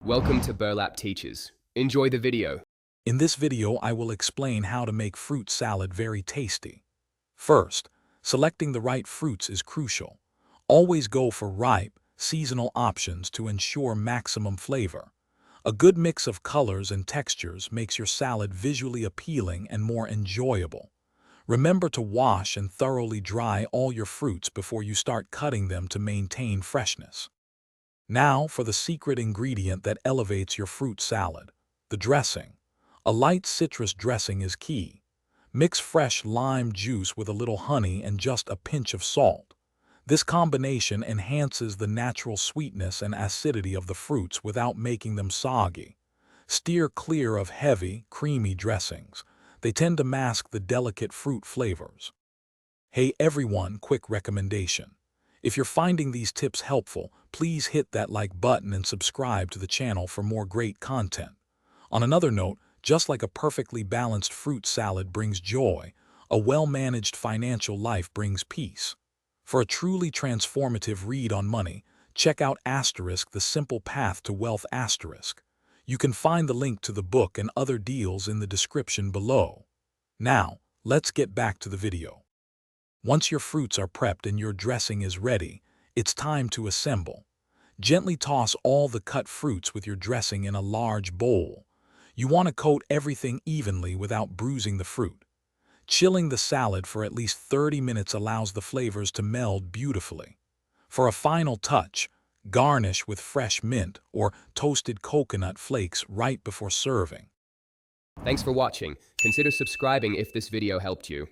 Welcome to Burlap Teachers. Enjoy the video. In this video, I will explain how to make fruit salad very tasty. First, selecting the right fruits is crucial. Always go for ripe, seasonal options to ensure maximum flavor. A good mix of colors and textures makes your salad visually appealing and more enjoyable. Remember to wash and thoroughly dry all your fruits before you start cutting them to maintain freshness. Now for the secret ingredient that elevates your fruit salad, the dressing. A light citrus dressing is key. Mix fresh lime juice with a little honey and just a pinch of salt. This combination enhances the natural sweetness and acidity of the fruits without making them soggy. Steer clear of heavy, creamy dressings. They tend to mask the delicate fruit flavors. Hey everyone, quick recommendation. If you're finding these tips helpful, please hit that like button and subscribe to the channel for more great content. On another note, just like a perfectly balanced fruit salad brings joy, a well-managed financial life brings peace. For a truly transformative read on money, check out The Simple Path to Wealth. You can find the link to the book and other deals in the description below. Now, let's get back to the video. Once your fruits are prepped and your dressing is ready, it's time to assemble. Gently toss all the cut fruits with your dressing in a large bowl. You want to coat everything evenly without bruising the fruit. Chilling the salad for at least 30 minutes allows the flavors to meld beautifully. For a final touch, garnish with fresh mint or toasted coconut flakes right before serving. Thanks for watching. Consider subscribing if this video helped you.